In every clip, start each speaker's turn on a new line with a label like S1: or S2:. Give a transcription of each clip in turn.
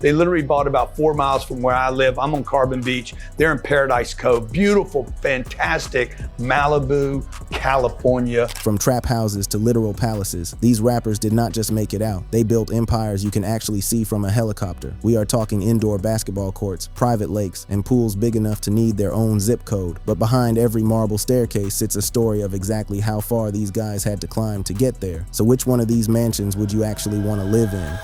S1: They literally bought about 4 miles from where I live. I'm on Carbon Beach. They're in Paradise Cove. Beautiful, fantastic Malibu, California.
S2: From trap houses to literal palaces, these rappers did not just make it out. They built empires you can actually see from a helicopter. We are talking indoor basketball courts, private lakes, and pools big enough to need their own zip code. But behind every marble staircase sits a story of exactly how far these guys had to climb to get there. So which one of these mansions would you actually want to live in?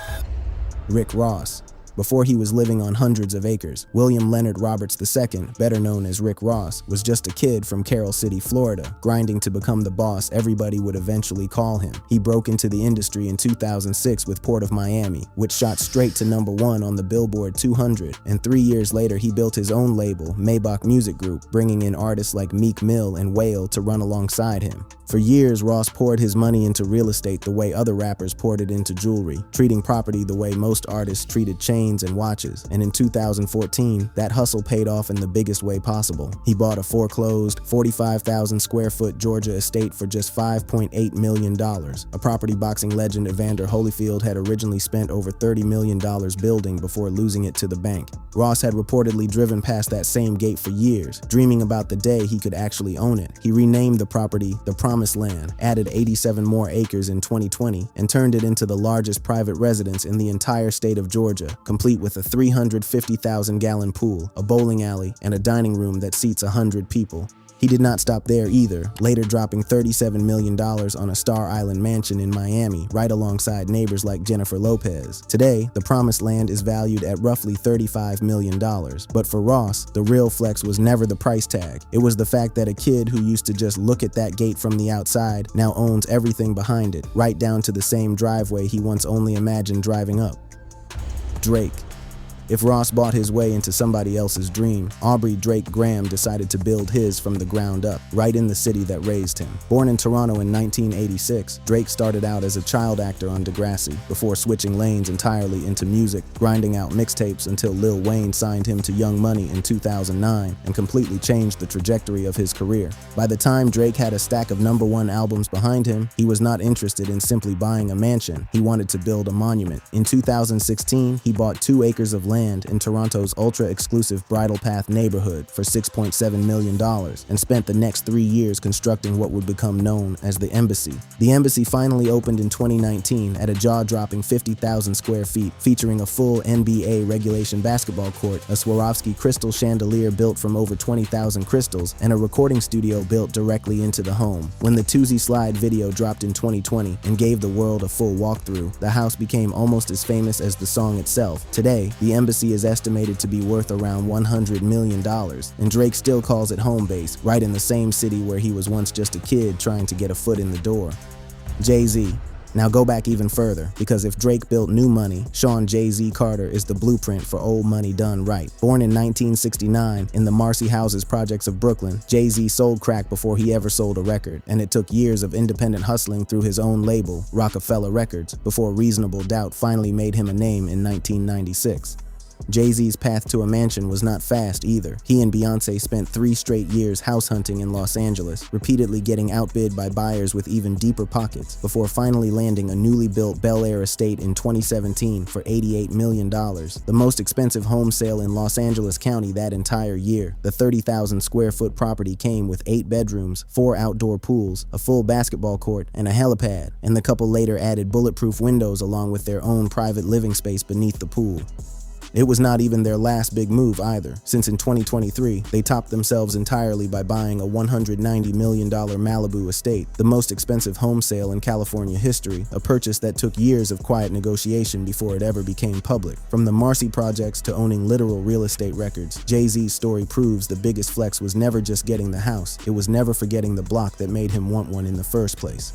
S2: Rick Ross. Before he was living on hundreds of acres, William Leonard Roberts II, better known as Rick Ross, was just a kid from Carroll City, Florida, grinding to become the boss everybody would eventually call him. He broke into the industry in 2006 with Port of Miami, which shot straight to #1 on the Billboard 200, and 3 years later he built his own label, Maybach Music Group, bringing in artists like Meek Mill and Whale to run alongside him. For years, Ross poured his money into real estate the way other rappers poured it into jewelry, treating property the way most artists treated chains and watches, and in 2014, that hustle paid off in the biggest way possible. He bought a foreclosed, 45,000 square foot Georgia estate for just $5.8 million, a property boxing legend Evander Holyfield had originally spent over $30 million building before losing it to the bank. Ross had reportedly driven past that same gate for years, dreaming about the day he could actually own it. He renamed the property the Promised Land, added 87 more acres in 2020, and turned it into the largest private residence in the entire state of Georgia, complete with a 350,000-gallon pool, a bowling alley, and a dining room that seats 100 people. He did not stop there either, later dropping $37 million on a Star Island mansion in Miami, right alongside neighbors like Jennifer Lopez. Today, the Promised Land is valued at roughly $35 million. But for Ross, the real flex was never the price tag. It was the fact that a kid who used to just look at that gate from the outside now owns everything behind it, right down to the same driveway he once only imagined driving up. Drake. If Ross bought his way into somebody else's dream, Aubrey Drake Graham decided to build his from the ground up, right in the city that raised him. Born in Toronto in 1986, Drake started out as a child actor on Degrassi, before switching lanes entirely into music, grinding out mixtapes until Lil Wayne signed him to Young Money in 2009 and completely changed the trajectory of his career. By the time Drake had a stack of #1 albums behind him, he was not interested in simply buying a mansion. He wanted to build a monument. In 2016, he bought 2 acres of land in Toronto's ultra-exclusive Bridle Path neighborhood for $6.7 million and spent the next 3 years constructing what would become known as the Embassy. The Embassy finally opened in 2019 at a jaw-dropping 50,000 square feet, featuring a full NBA regulation basketball court, a Swarovski crystal chandelier built from over 20,000 crystals, and a recording studio built directly into the home. When the Toosie Slide video dropped in 2020 and gave the world a full walkthrough, the house became almost as famous as the song itself. Today, the Embassy is estimated to be worth around $100 million, and Drake still calls it home base, right in the same city where he was once just a kid trying to get a foot in the door. Jay-Z. Now go back even further, because if Drake built new money, Sean Jay-Z Carter is the blueprint for old money done right. Born in 1969 in the Marcy Houses projects of Brooklyn, Jay-Z sold crack before he ever sold a record, and it took years of independent hustling through his own label, Rockefeller Records, before Reasonable Doubt finally made him a name in 1996. Jay-Z's path to a mansion was not fast either. He and Beyoncé spent 3 straight years house hunting in Los Angeles, repeatedly getting outbid by buyers with even deeper pockets, before finally landing a newly built Bel Air estate in 2017 for $88 million, the most expensive home sale in Los Angeles County that entire year. The 30,000 square foot property came with 8 bedrooms, 4 outdoor pools, a full basketball court, and a helipad, and the couple later added bulletproof windows along with their own private living space beneath the pool. It was not even their last big move either, since in 2023, they topped themselves entirely by buying a $190 million Malibu estate, the most expensive home sale in California history, a purchase that took years of quiet negotiation before it ever became public. From the Marcy projects to owning literal real estate records, Jay-Z's story proves the biggest flex was never just getting the house, it was never forgetting the block that made him want one in the first place.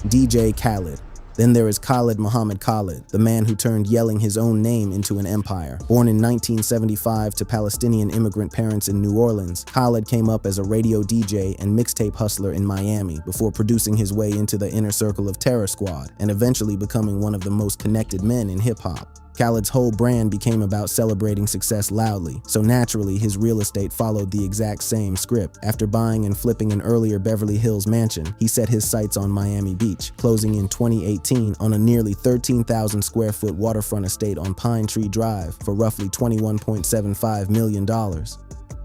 S2: DJ Khaled. Then there is Khaled Muhammad Khaled, the man who turned yelling his own name into an empire. Born in 1975 to Palestinian immigrant parents in New Orleans, Khaled came up as a radio DJ and mixtape hustler in Miami before producing his way into the inner circle of Terror Squad and eventually becoming one of the most connected men in hip-hop. Khaled's whole brand became about celebrating success loudly, so naturally his real estate followed the exact same script. After buying and flipping an earlier Beverly Hills mansion, he set his sights on Miami Beach, closing in 2018 on a nearly 13,000 square foot waterfront estate on Pine Tree Drive for roughly $21.75 million.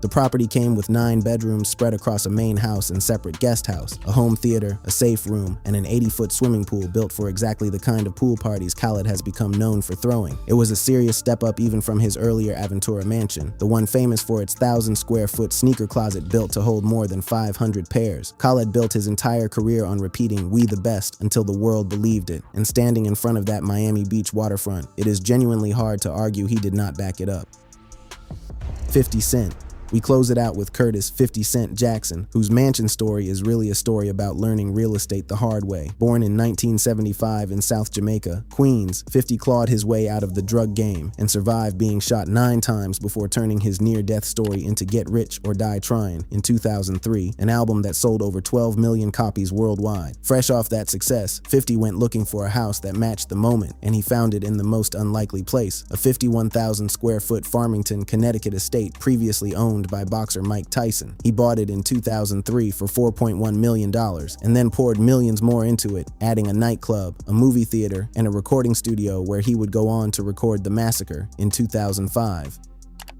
S2: The property came with 9 bedrooms spread across a main house and separate guest house, a home theater, a safe room, and an 80-foot swimming pool built for exactly the kind of pool parties Khaled has become known for throwing. It was a serious step up even from his earlier Aventura mansion, the one famous for its 1,000-square-foot sneaker closet built to hold more than 500 pairs. Khaled built his entire career on repeating "We the best" until the world believed it, and standing in front of that Miami Beach waterfront, it is genuinely hard to argue he did not back it up. 50 Cent. We close it out with Curtis 50 Cent Jackson, whose mansion story is really a story about learning real estate the hard way. Born in 1975 in South Jamaica, Queens, 50 clawed his way out of the drug game and survived being shot 9 times before turning his near-death story into Get Rich or Die Trying in 2003, an album that sold over 12 million copies worldwide. Fresh off that success, 50 went looking for a house that matched the moment, and he found it in the most unlikely place, a 51,000 square foot Farmington, Connecticut estate previously owned by boxer Mike Tyson. He bought it in 2003 for $4.1 million and then poured millions more into it, adding a nightclub, a movie theater, and a recording studio where he would go on to record The Massacre in 2005.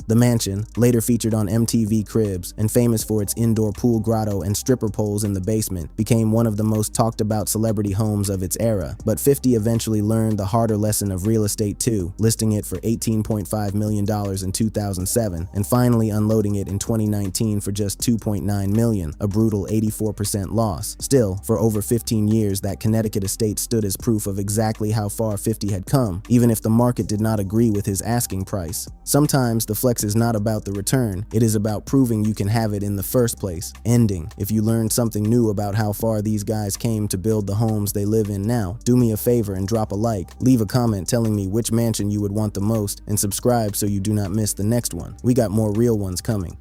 S2: The mansion, later featured on MTV Cribs and famous for its indoor pool grotto and stripper poles in the basement, became one of the most talked about celebrity homes of its era. But 50 eventually learned the harder lesson of real estate too, listing it for $18.5 million in 2007 and finally unloading it in 2019 for just $2.9 million, a brutal 84% loss. Still, for over 15 years, that Connecticut estate stood as proof of exactly how far 50 had come, even if the market did not agree with his asking price. Sometimes the flex is not about the return, it is about proving you can have it in the first place. Ending. If you learned something new about how far these guys came to build the homes they live in now, do me a favor and drop a like, leave a comment telling me which mansion you would want the most, and subscribe so you do not miss the next one. We got more real ones coming.